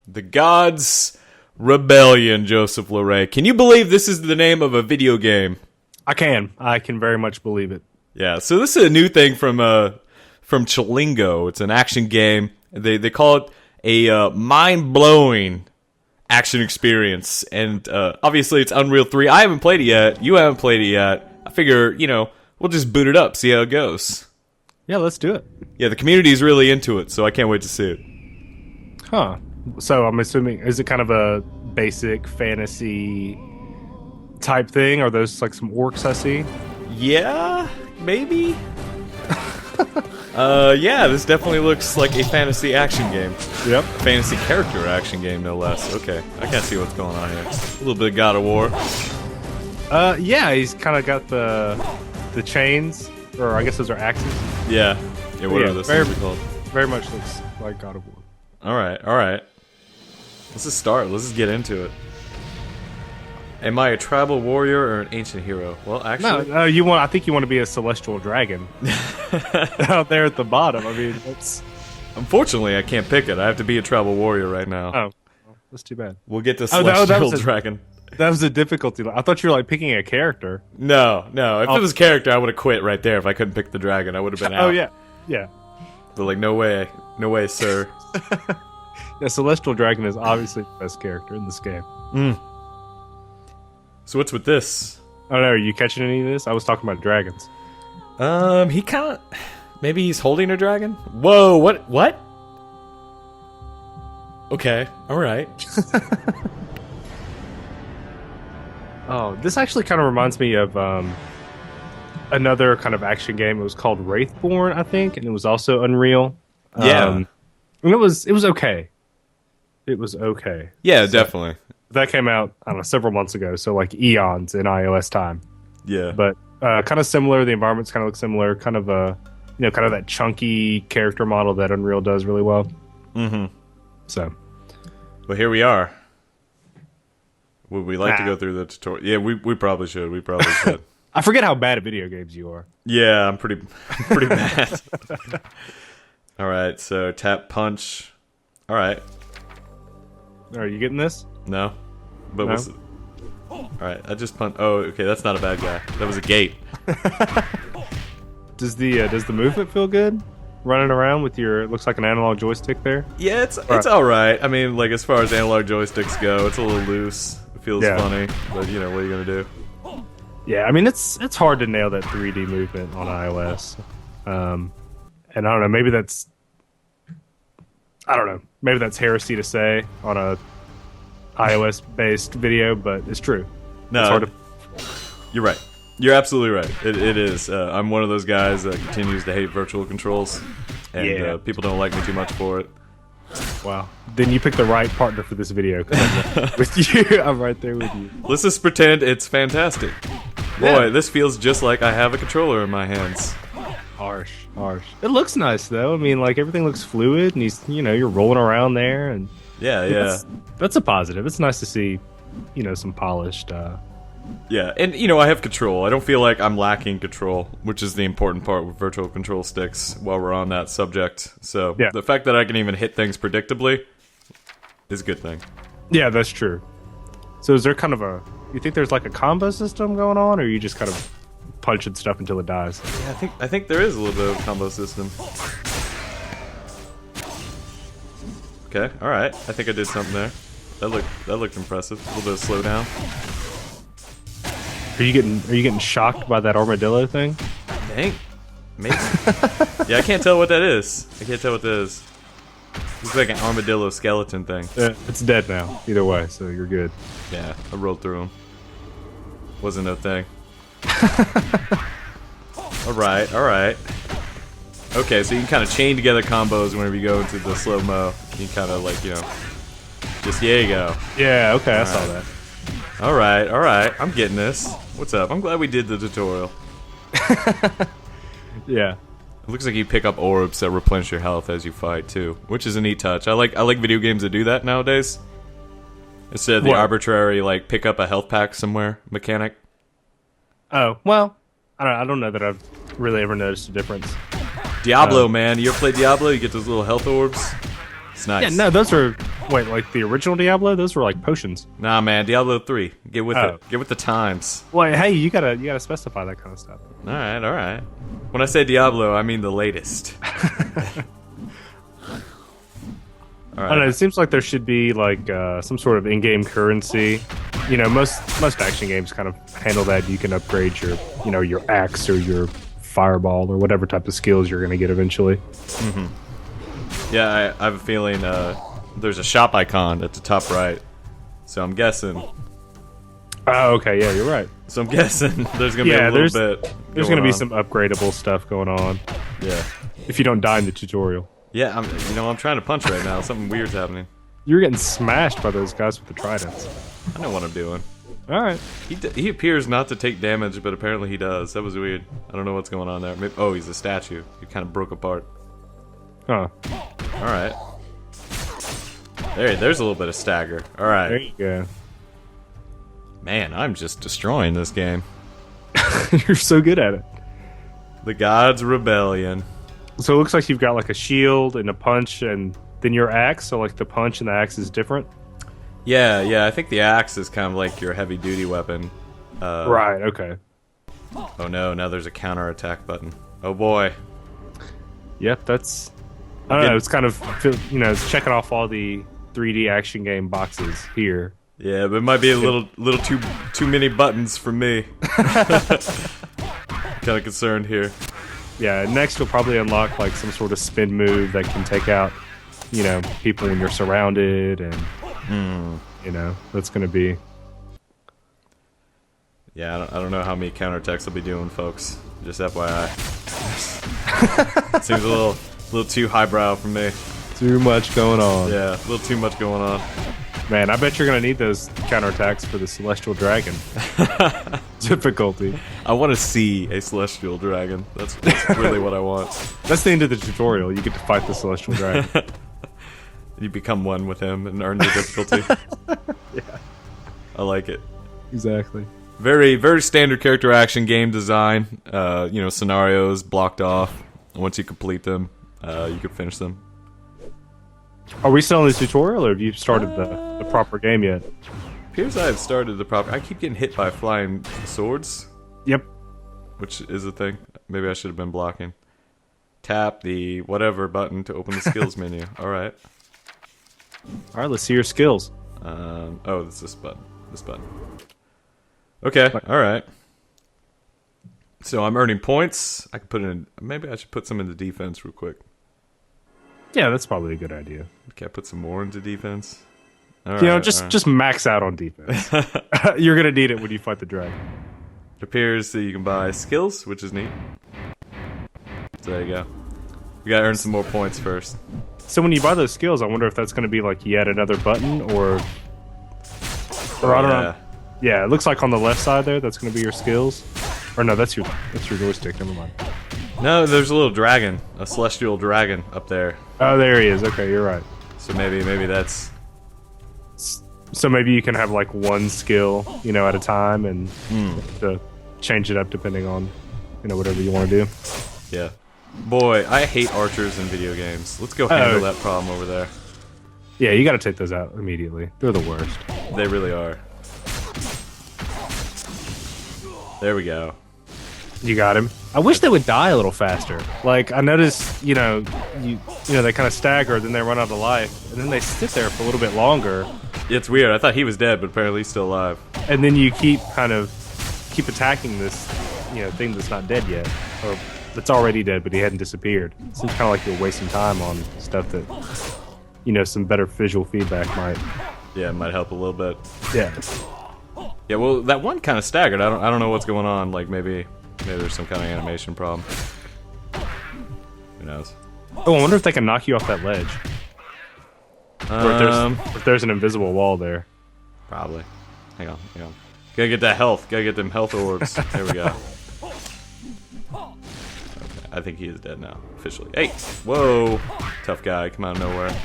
The Gods Rebellion, Joseph Loray. Can you believe this is the name of a video game? I can very much believe it. Yeah, so this is a new thing from Chillingo. It's an action game. They call it a mind-blowing action experience. And obviously it's Unreal 3. I haven't played it yet. You haven't played it yet. I figure, we'll just boot it up, see how it goes. Yeah, let's do it. Yeah, the community is really into it, so I can't wait to see it. Huh. So I'm assuming, is it kind of a basic fantasy type thing? Are those like some orcs I see? Yeah, maybe. Yeah, this definitely looks like a fantasy action game. Yep. Fantasy character action game, no less. Okay, I can't see what's going on here. A little bit of God of War. Yeah, he's kind of got the chains, or I guess those are axes. Yeah. Yeah, what are those things called? Very much looks like God of War. All right. Let's just start. Let's just get into it. Am I a tribal warrior or an ancient hero? Well, actually, no. I think you want to be a celestial dragon out there at the bottom. I mean, that's. Unfortunately, I can't pick it. I have to be a tribal warrior right now. Oh, that's too bad. We'll get to celestial dragon. That was a difficulty. I thought you were like picking a character. No. If it was a character, I would have quit right there. If I couldn't pick the dragon, I would have been out. Oh yeah. But like, no way, sir. Yeah, celestial dragon is obviously the best character in this game. So what's with this? I don't know. Are you catching any of this? I was talking about dragons. He kind of... Maybe he's holding a dragon? Whoa, what? Okay, alright. Oh, this actually kind of reminds me of another kind of action game. It was called Wraithborn, I think, and it was also Unreal. Yeah. And it was okay. It was okay. Yeah, definitely. That came out, I don't know, several months ago, so like eons in iOS time. Yeah. But kind of similar. The environments kind of look similar. Kind of kind of that chunky character model that Unreal does really well. Mm-hmm. So. Well, here we are. Would we like to go through the tutorial? Yeah, we probably should. I forget how bad at video games you are. Yeah, I'm pretty bad. All right, so tap punch. All right. Are you getting this? No. But no? All right, I just punched. Oh, okay, that's not a bad guy. That was a gate. Does the movement feel good? Running around with your, it looks like an analog joystick there? Yeah, it's all right. I mean, like, as far as analog joysticks go, it's a little loose. It feels funny, but what are you going to do? Yeah, I mean, it's hard to nail that 3D movement on iOS. And I don't know, maybe that's heresy to say on a iOS-based video, but it's true. No, it's hard to... You're right. You're absolutely right. It is. I'm one of those guys that continues to hate virtual controls, and people don't like me too much for it. Wow. Then you picked the right partner for this video, because I'm with you. I'm right there with you. Let's just pretend it's fantastic. Boy, this feels just like I have a controller in my hands. Harsh. It looks nice, though. I mean, like, everything looks fluid, and you're rolling around there, and... Yeah. That's a positive. It's nice to see, some polished... Yeah, and I have control. I don't feel like I'm lacking control, which is the important part with virtual control sticks while we're on that subject. So the fact that I can even hit things predictably is a good thing. Yeah, that's true. So is there kind of you think there's like a combo system going on, or are you just kind of punching stuff until it dies? Yeah, I think there is a little bit of a combo system. Okay, alright. I think I did something there. That looked impressive. A little bit of slowdown. Are you getting shocked by that armadillo thing? Dang. Maybe. Yeah, I can't tell what that is. Looks like an armadillo skeleton thing. It's dead now, either way, so you're good. Yeah, I rolled through him. Wasn't no thing. Alright. Okay, so you can kind of chain together combos whenever you go into the slow-mo. You can kind of like, just, there you go. Yeah, okay, I saw that. Alright. I'm getting this. What's up? I'm glad we did the tutorial. Yeah. It looks like you pick up orbs that replenish your health as you fight, too. Which is a neat touch. I like video games that do that nowadays. Instead of the arbitrary, like, pick up a health pack somewhere mechanic. Oh, well, I don't know that I've really ever noticed a difference. Diablo, man. You ever play Diablo? You get those little health orbs? It's nice. Yeah, no, those are Wait, like the original Diablo? Those were like potions. Nah, man, Diablo 3. Get with Oh. it. Get with the times. Wait, hey, you gotta specify that kind of stuff. All right, all right. When I say Diablo, I mean the latest. All I don't know. right. It seems like there should be like some sort of in-game currency. You know, most action games kind of handle that. You can upgrade your, you know, your axe or your fireball or whatever type of skills you're going to get eventually. Yeah, I have a feeling there's a shop icon at the top right. So I'm guessing. Oh, okay, yeah, you're right. So I'm guessing there's gonna be Yeah, a little bit. There's going to be on. some upgradable stuff going on Yeah. if you don't die in the tutorial. Yeah, I'm trying to punch right now. Something weird's happening. You're getting smashed by those guys with the tridents. I know what I'm doing. All right. He appears not to take damage, but apparently he does. That was weird. I don't know what's going on there. Maybe, oh, he's a statue. He kind of broke apart. Huh. All right. There's a little bit of stagger. All right. There you go. Man, I'm just destroying this game. You're so good at it. The Gods' Rebellion. So it looks like you've got like a shield and a punch and then your axe. So like the punch and the axe is different. Yeah. I think the axe is kind of like your heavy-duty weapon. Right. Okay. Oh no, now there's a counterattack button. Oh boy. Yep. That's. I don't know. It's kind of, you know, it's checking off all the 3D action game boxes here. Yeah, but it might be a little too many buttons for me. Kind of concerned here. Yeah. Next, you'll probably unlock like some sort of spin move that can take out, you know, people when you're surrounded, and you know that's going to be. Yeah, I don't know how many counterattacks I'll be doing, folks. Just FYI. Seems a little too highbrow for me. Too much going on. Yeah, a little too much going on. Man, I bet you're going to need those counterattacks for the Celestial Dragon difficulty. I want to see a celestial dragon. That's really what I want. That's the end of the tutorial. You get to fight the Celestial Dragon. You become one with him and earn the difficulty. Yeah. I like it. Exactly. Very, very standard character action game design. You know, scenarios blocked off. Once you complete them, you can finish them. Are we still in the tutorial, or have you started the proper game yet? Appears I have started the proper. I keep getting hit by flying swords, Yep. which is a thing. Maybe I should have been blocking. Tap the whatever button to open the skills menu. All right. All right, let's see your skills. Oh, it's this button. This button. Okay. All right. So I'm earning points. I can put in. Maybe I should put some into defense real quick. Yeah, that's probably a good idea. Can I put some more into defense? All You know, right, just all right. just max out on defense. You're gonna need it when you fight the dragon. It appears that you can buy skills, which is neat. So there you go. We gotta earn some more points first. So when you buy those skills, I wonder if that's gonna be like yet another button, or I don't know. Yeah, it looks like on the left side there, that's gonna be your skills. Or no, that's your joystick. Never mind. No, there's a little dragon, a celestial dragon up there. Oh, there he is. Okay, you're right. So maybe that's So maybe you can have like one skill, you know, at a time, and to change it up depending on, you know, whatever you want to do. yeah. Boy, I hate archers in video games. Let's go handle that problem over there. Yeah, you got to take those out immediately. They're the worst. They really are. There we go. You got him. I wish they would die a little faster. Like I noticed, you know, they kind of stagger, then they run out of life, and then they sit there for a little bit longer, It's weird. I thought he was dead, but apparently he's still alive. and then you keep attacking this, you know, thing that's not dead yet, or that's already dead, but he hadn't disappeared. It seems kind of like you're wasting time on stuff that, you know, some better visual feedback might. Yeah, it might help a little bit. Yeah. Yeah, well, that one kind of staggered. I don't know what's going on. Like maybe there's some kind of animation problem. Who knows? Oh, I wonder if they can knock you off that ledge, or if there's an invisible wall there. Probably. Hang on. Gotta get that health. Gotta get them health orbs. There we go. Okay, I think he is dead now, officially. Hey! Whoa! Tough guy, come out of nowhere.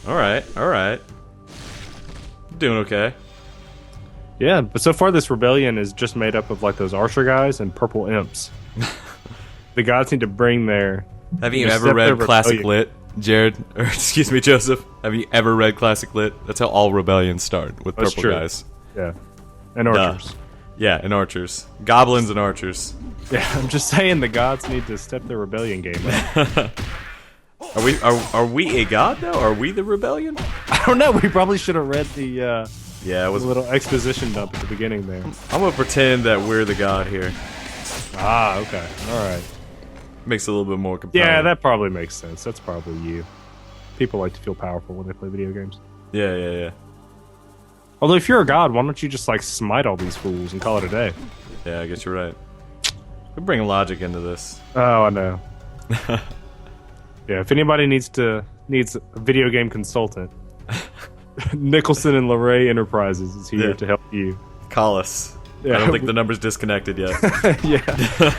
Alright. Doing okay. Yeah, but so far this rebellion is just made up of like those archer guys and purple imps. the gods need to bring their. Have you Just ever step read over- Classic oh, yeah. Lit, Jared? Or excuse me, Joseph. Have you ever read Classic Lit? That's how all rebellions start, with That's purple true. guys. Yeah, and archers. Yeah, and archers. Goblins and archers. Yeah, I'm just saying the gods need to step their rebellion game up. Are we a god now? Are we the rebellion? I don't know. We probably should have read the Yeah, it was. little exposition dump at the beginning there. I'm gonna pretend that we're the god here. Ah, okay, all right. Makes it a little bit more compelling. Yeah, that probably makes sense. That's probably you. People like to feel powerful when they play video games. Yeah. Although, if you're a god, why don't you just like smite all these fools and call it a day? Yeah, I guess you're right. We bring logic into this. Oh, I know. Yeah, if anybody needs a video game consultant, Nicholson and LeRae Enterprises is here Yeah. to help you. Call us. Yeah. I don't think the number's disconnected yet. Yeah,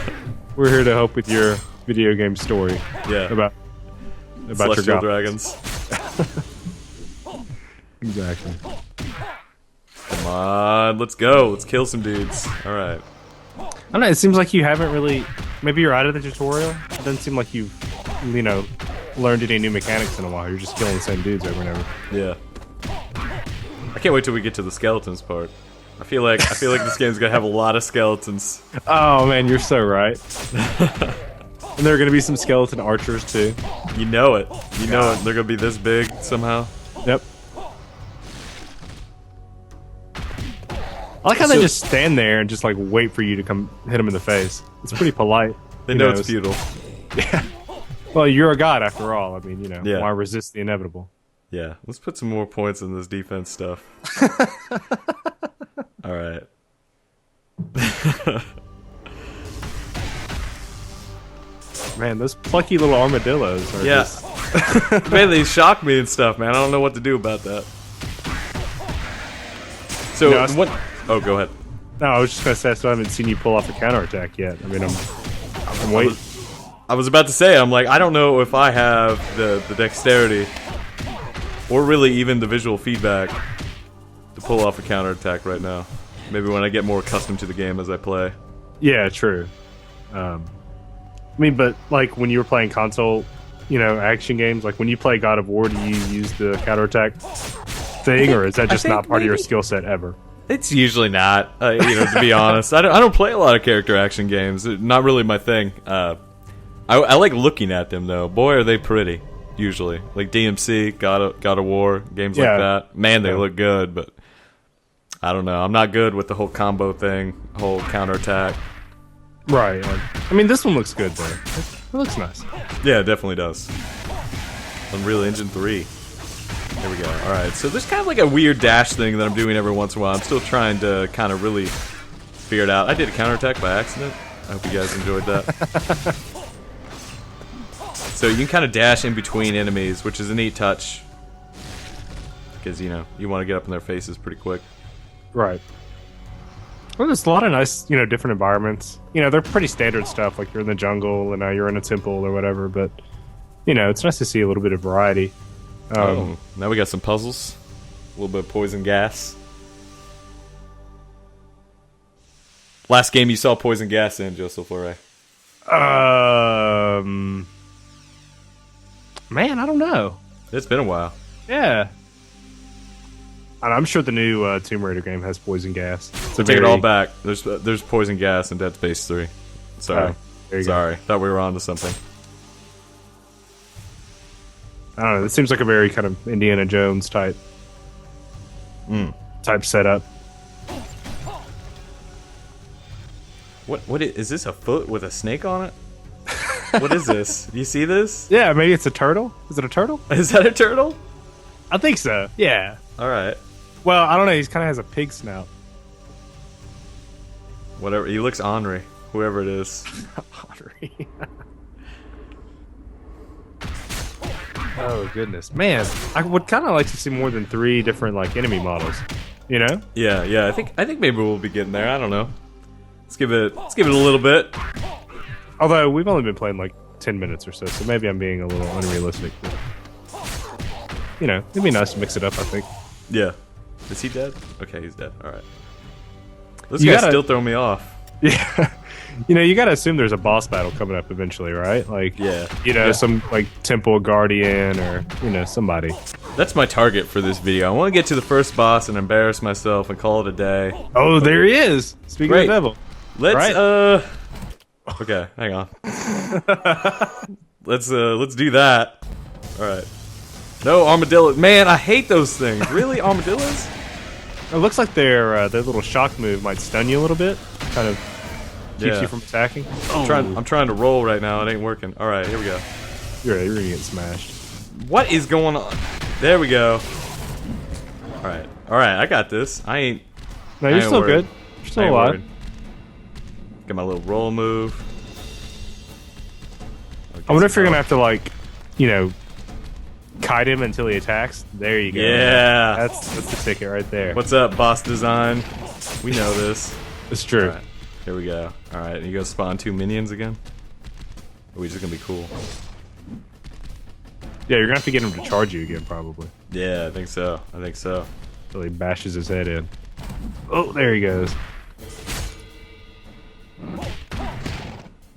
we're here to help with your video game story Yeah. about Celestial your god. dragons. Exactly. Come on, let's go. Let's kill some dudes. All right. I don't know. It seems like you haven't really. Maybe you're out of the tutorial. It doesn't seem like you've, learned any new mechanics in a while. You're just killing the same dudes over and over. Yeah. I can't wait till we get to the skeletons part. I feel like this game's gonna have a lot of skeletons. Oh man, you're so right. And there are gonna be some skeleton archers too. You know it. You know it. They're gonna be this big somehow. Yep. I like how they just stand there and just like wait for you to come hit them in the face. It's pretty polite. They know it's futile. Well, you're a god after all. I mean, Yeah. why resist the inevitable? Yeah. Let's put some more points in this defense stuff. All right. Man, those plucky little armadillos are Yeah. just... Man, they shock me and stuff, man. I don't know what to do about that. So No, I- what? Oh, go ahead. No, I was just gonna say I still haven't seen you pull off a counterattack yet. I mean, I'm waiting. I was about to say, I'm like, I don't know if I have the dexterity or really even the visual feedback to pull off a counterattack right now. Maybe when I get more accustomed to the game as I play. Yeah, true. I mean, but like when you were playing console, action games, like when you play God of War, do you use the counterattack thing, or is that just think not part of your maybe- skill set ever? It's usually not, to be honest. I don't play a lot of character action games. Not really my thing. I like looking at them, though. Boy, are they pretty, usually. Like DMC, God of War, games like Yeah. that. Man, they Yeah. look good, but I don't know. I'm not good with the whole combo thing, whole counterattack. Right. I mean, this one looks good though. It looks nice. Yeah, it definitely does. Unreal Engine 3. There we go. Alright, so there's kind of like a weird dash thing that I'm doing every once in a while. I'm still trying to kind of really figure it out. I did a counterattack by accident. I hope you guys enjoyed that. So you can kind of dash in between enemies, which is a neat touch. Because, you want to get up in their faces pretty quick. Right. Well, there's a lot of nice, different environments. They're pretty standard stuff, like you're in the jungle and now you're in a temple or whatever. But it's nice to see a little bit of variety. Now we got some puzzles. A little bit of poison gas. Last game you saw poison gas in, Joseph LeRae. Man, I don't know. It's been a while. Yeah. And I'm sure the new Tomb Raider game has poison gas. It's a Take it very- all back. There's poison gas in Dead Space 3. Sorry. Oh, there you go. Sorry. Thought we were on to something. I don't know. It seems like a very kind of Indiana Jones type setup. What is this, a foot with a snake on it? What is this? Do you see this? Yeah, maybe it's a turtle. Is it a turtle? Is that a turtle? I think so. Yeah. Alright. Well, I don't know. He kind of has a pig snout. Whatever. He looks ornery. Whoever it is. Pottery. Oh goodness, man! I would kind of like to see more than 3 different enemy models. Yeah. I think maybe we'll be getting there. I don't know. Let's give it a little bit. Although we've only been playing 10 minutes or so, so maybe I'm being a little unrealistic. But, it'd be nice to mix it up. I think. Yeah. Is he dead? Okay, he's dead. Alright. This You guy's gotta- still throwing me off. Yeah, You know, you gotta assume there's a boss battle coming up eventually, right? Like, Yeah. you know, Yeah. some like temple guardian or you know somebody. That's my target for this video. I want to get to the first boss and embarrass myself and call it a day. Oh, there he is. Speaking Great. of the devil. Let's Right. Okay, hang on. Let's do that. All right. No armadillo. Man, I hate those things. Really, armadillos? It looks like their little shock move might stun you a little bit, kind of keeps Yeah. you from attacking. I'm trying to roll right now. It ain't working. All right, here we go. You're gonna get smashed. What is going on? There we go. All right, I got this. I ain't. No, I you're ain't still worried. good. You're I still ain't alive. worried. Get my little roll move. I wonder if you're gonna have to like, you know, kite him until he attacks. There you go. Yeah. That's the ticket right there. What's up, boss design? We know this. It's true. All right, here we go. All right, you go spawn 2 minions again. Are we just gonna be cool? Yeah, you're gonna have to get him to charge you again, probably. Yeah, I think so. Until he bashes his head in. Oh, there he goes. There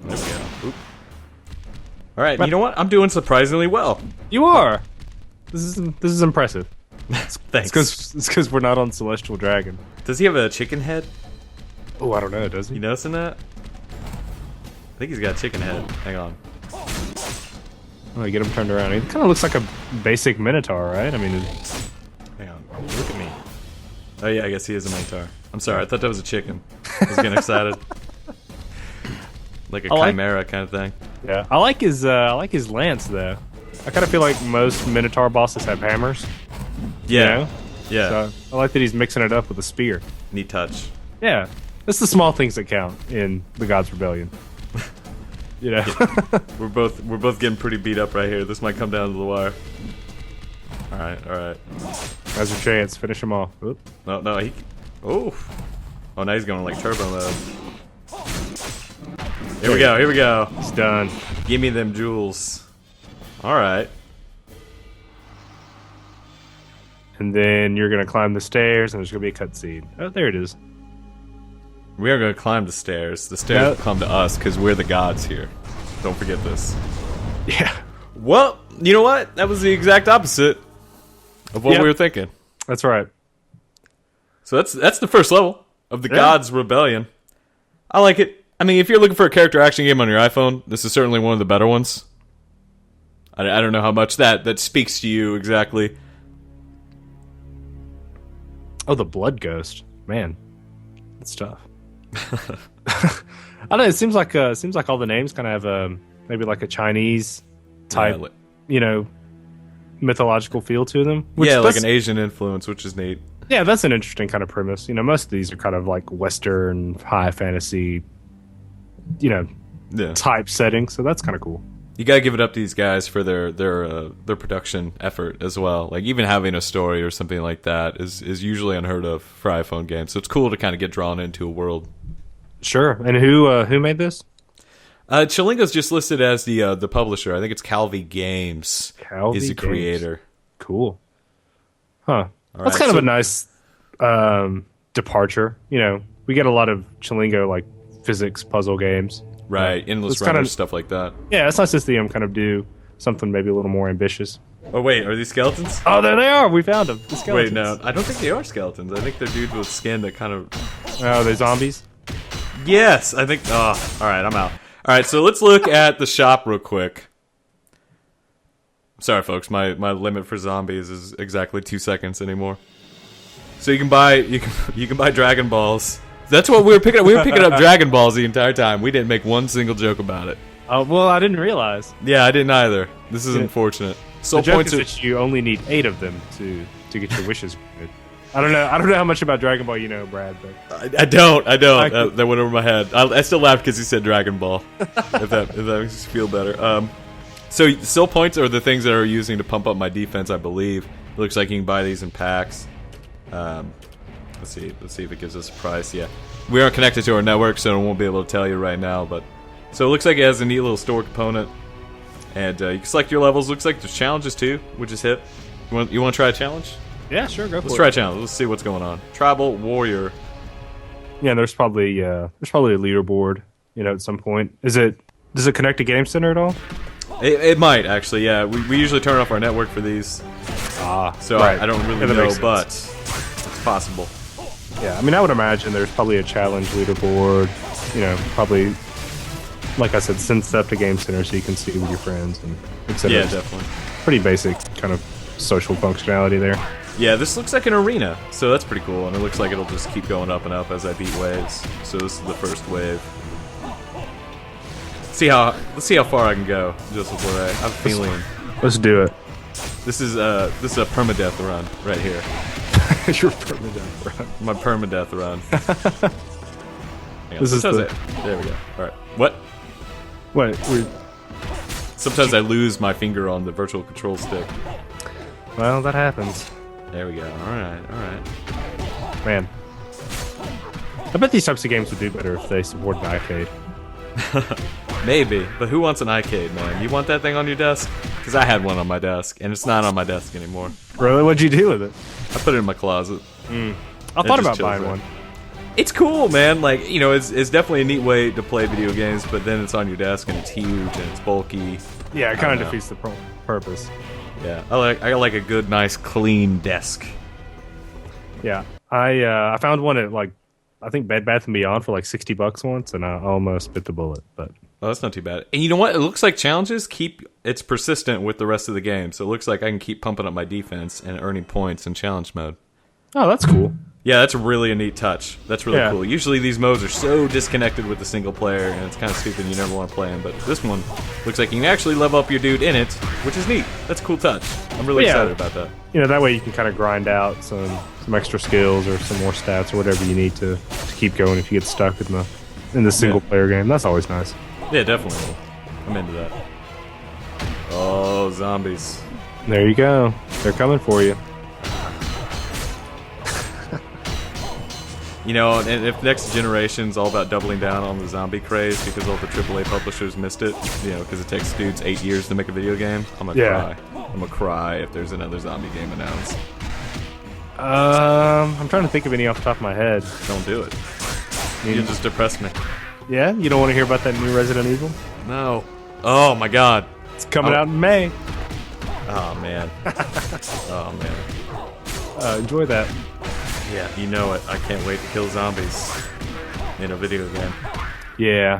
we go. Oop. All right, you know what? I'm doing surprisingly well. You are. This is impressive. Thanks. It's because we're not on Celestial Dragon. Does he have a chicken head? Oh, I don't know. Does he? You noticing that? I think he's got a chicken head. Hang on. Oh, get him turned around. He kind of looks like a basic Minotaur, right? I mean, Hang on. Look at me. Oh yeah, I guess he is a Minotaur. I'm sorry, I thought that was a chicken. I was getting excited. Like a chimera kind of thing. yeah. I like his lance though. I kind of feel like most Minotaur bosses have hammers. Yeah. You know? Yeah. So I like that he's mixing it up with a spear. Neat touch. Yeah. It's the small things that count in the Gods Rebellion. You know. We're both getting pretty beat up right here. This might come down to the wire. All right. Now's your chance. Finish him off. Oop. No, he. Oh. Oh, now he's going like turbo mode. Here we go. He's done. Give me them jewels. All right. And then you're gonna climb the stairs, and there's gonna be a cutscene. Oh, there it is. We are going to climb the stairs. The stairs Yep. will come to us because we're the gods here. Don't forget this. Yeah. Well, you know what? That was the exact opposite of what Yep. we were thinking. That's right. So that's the first level of the Yeah. Gods Rebellion. I like it. I mean, if you're looking for a character action game on your iPhone, this is certainly one of the better ones. I don't know how much that speaks to you exactly. Oh, the Blood Ghost. Man, that's tough. I don't know. It seems like all the names kind of have maybe like a Chinese type, Yeah, you know, mythological feel to them. Which yeah, like that's- an Asian influence, which is neat. Yeah, that's an interesting kind of premise. You know, most of these are kind of like Western high fantasy, you know, Yeah. type setting. So that's kind of cool. You gotta give it up to these guys for their production effort as well. Like even having a story or something like that is usually unheard of for iPhone games. So it's cool to kind of get drawn into a world. Sure. And who made this? Chilingo's just listed as the publisher. I think it's Calvi Games Calvi is the Games. creator. Cool. Huh. All That's right, kind of so- a nice departure. You know, we get a lot of Chilingo like physics puzzle games. Right, endless It's kinda- runners, stuff like that. Yeah, it's nice to see them kind of do something maybe a little more ambitious. Oh wait, are these skeletons? Oh, there they are. We found them. The Wait, skeletons. no, I don't think they are skeletons. I think they're dudes with skin that kind of. Oh, they're zombies. Yes, I think. Oh, all right, I'm out. All right, so let's look at the shop real quick. Sorry, folks, my limit for zombies is exactly 2 seconds anymore. So you can buy Dragon Balls. That's what we were picking up. We were picking up Dragon Balls the entire time. We didn't make one single joke about it. Oh, well, I didn't realize. Yeah, I didn't either. This is unfortunate. So The joke points is are. that you only need 8 of them to get your wishes granted. I don't know how much about Dragon Ball you know, Brad, but I don't. I- That went over my head. I still laughed because he said Dragon Ball. if that makes you feel better. So still points are the things that are using to pump up my defense. I believe. It looks like you can buy these in packs. Let's see if it gives us a price. Yeah, we aren't connected to our network, so I won't be able to tell you right now. But so it looks like it has a neat little store component, and you can select your levels. Looks like there's challenges too, which is hip. You want to try a challenge? yeah, sure, go for Let's it. try a challenge. Let's see what's going on. Tribal Warrior. Yeah, there's probably a leaderboard. You know, at some point. Does it connect to Game Center at all? It might actually. Yeah, we usually turn off our network for these, so right. I don't really Yeah, that know, makes sense. but it's possible. Yeah, I mean, I would imagine there's probably a challenge leaderboard. You know, probably, like I said, send stuff to Game Center so you can see with your friends and etc. Yeah, definitely. Pretty basic kind of social functionality there. Yeah, this looks like an arena, so that's pretty cool, and it looks like it'll just keep going up and up as I beat waves. So this is the first wave. Let's see how far I can go. Just before I'm feeling Let's do it. this is a permadeath run right here. You're permanent, bro. My permadeath run. Hang on, This is sometimes there we go. All right, what? Wait, Sometimes I lose my finger on the virtual control stick. well, that happens. There we go. All right. Man. I bet these types of games would do better if they supported arcade. Maybe, but who wants an arcade, man? You want that thing on your desk? Because I had one on my desk, and it's not on my desk anymore. Really? What'd you do with it? I put it in my closet. I thought just about chills buying there. one. It's cool, man. Like, you know, it's definitely a neat way to play video games, but then it's on your desk and it's huge and it's bulky. Yeah, it I kind don't of defeats the purpose. Yeah, I like a good, nice, clean desk. Yeah, I found one at like I think Bed Bath and Beyond for like $60 once, and I almost bit the bullet. But Oh, that's not too bad. And you know what? It looks like challenges it's persistent with the rest of the game, so it looks like I can keep pumping up my defense and earning points in challenge mode. oh, that's cool. Yeah, that's really a neat touch. That's really Yeah. cool. Usually these modes are so disconnected with the single player, and it's kind of stupid. You never want to play them. But this one looks like you can actually level up your dude in it, which is neat. That's a cool touch. I'm really Yeah. excited about that. You know, that way you can kind of grind out some extra skills or some more stats or whatever you need to keep going if you get stuck in the single player game. That's always nice. Yeah, definitely. I'm into that. Oh, zombies. There you go. They're coming for you. You know, and if Next Generation's all about doubling down on the zombie craze because all the AAA publishers missed it, you know, because it takes dudes 8 years to make a video game, I'm gonna Yeah. cry. I'm gonna cry if there's another zombie game announced. I'm trying to think of any off the top of my head. Don't do it. You just depressed me. Yeah, you don't want to hear about that new Resident Evil? No. Oh my god. It's coming Oh. out in May. Oh man. Oh man. Enjoy that. Yeah, you know it. I can't wait to kill zombies in a video game. Yeah.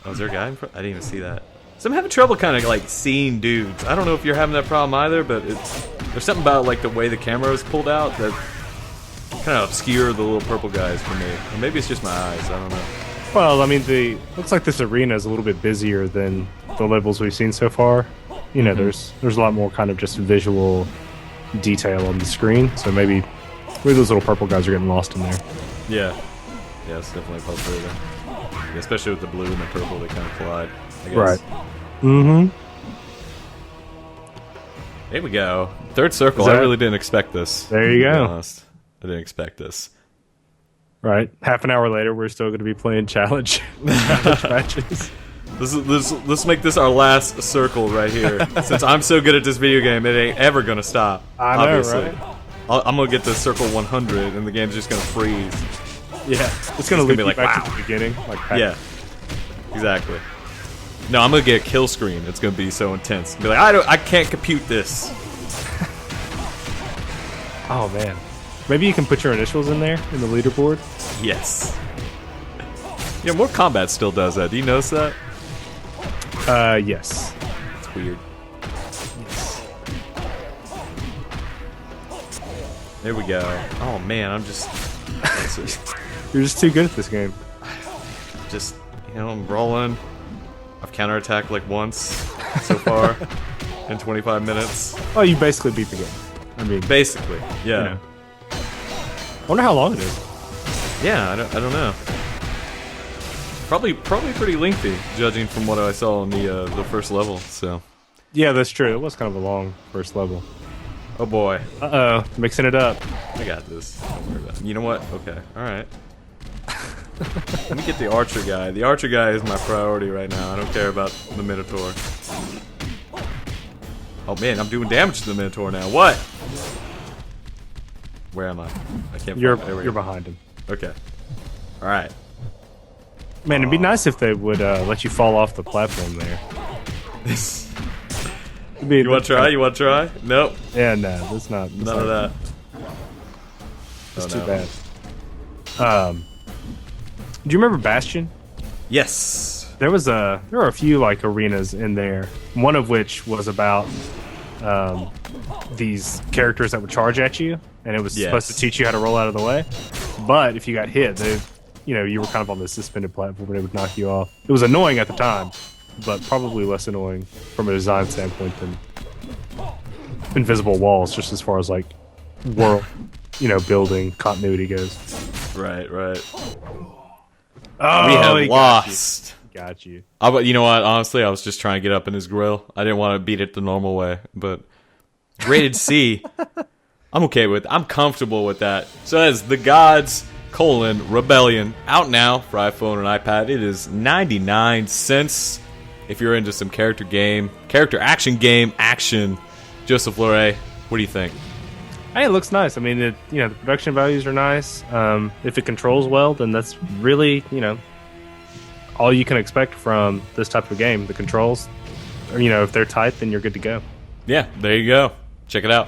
Oh, is there a guy in front? I didn't even see that. So I'm having trouble kind of like seeing dudes. I don't know if you're having that problem either, but there's something about like the way the camera is pulled out that kind of obscure the little purple guys for me. Or maybe it's just my eyes. I don't know. Well, I mean, looks like this arena is a little bit busier than the levels we've seen so far. You know, there's a lot more kind of just visual detail on the screen, so maybe those little purple guys are getting lost in there. Yeah. Yeah, it's definitely a puzzle there. Yeah, especially with the blue and the purple, they kind of collide, I guess. Right. Mm-hmm. There we go. Third circle. Is that- I really didn't expect this. There you to be go. honest. I didn't expect this. Right. Half an hour later, we're still going to be playing challenge matches. Let's make this our last circle right here. Since I'm so good at this video game, it ain't ever gonna stop. I know, obviously. right? I'm gonna get to circle 100, and the game's just gonna freeze. Yeah. It's going to lead be you like, back wow. to the beginning. Like, Yeah, exactly. No, I'm gonna get a kill screen. It's gonna be so intense. Be like, I can't compute this. Oh, man. Maybe you can put your initials in there in the leaderboard. Yes. Yeah, Mortal Kombat still does that. Do you notice that? Yes. It's weird. There we go. Oh man, I'm just You're just too good at this game. I'm rolling. I've counterattacked like once so far in 25 minutes. Oh, you basically beat the game. I mean, Basically, yeah. you know. I wonder how long it is. Yeah, I don't know. Probably pretty lengthy, judging from what I saw on the first level. So, Yeah, that's true. It was kind of a long first level. oh boy, Uh-oh. Mixing it up. I got this. Don't worry about it. You know what? Okay, all right. Let me get the archer guy. The archer guy is my priority right now. I don't care about the Minotaur. Oh man, I'm doing damage to the Minotaur now. What? Where am I? I can't. You're find it. There we you're go. behind him. Okay. All right. Man, it'd be nice if they would let you fall off the platform there. You want to try? You want to try? Nope. Yeah, no, that's not. None of that. It's too bad. Do you remember Bastion? Yes. There were a few like arenas in there. One of which was about these characters that would charge at you, and it was supposed to teach you how to roll out of the way. But if you got hit, you were kind of on the suspended platform, and it would knock you off. It was annoying at the time, but probably less annoying from a design standpoint than invisible walls, just as far as like world, building continuity goes. Right. Oh, We have lost. Got you. But you know what? Honestly, I was just trying to get up in his grill. I didn't want to beat it the normal way. But rated C, I'm okay with. I'm comfortable with that. So that's The Gods: Rebellion, out now for iPhone and iPad. It is 99 cents. If you're into some character action game action. Joseph Loray, what do you think? Hey, it looks nice. I mean, the production values are nice. If it controls well, then that's really, all you can expect from this type of game. The controls, if they're tight, then you're good to go. Yeah, there you go. Check it out.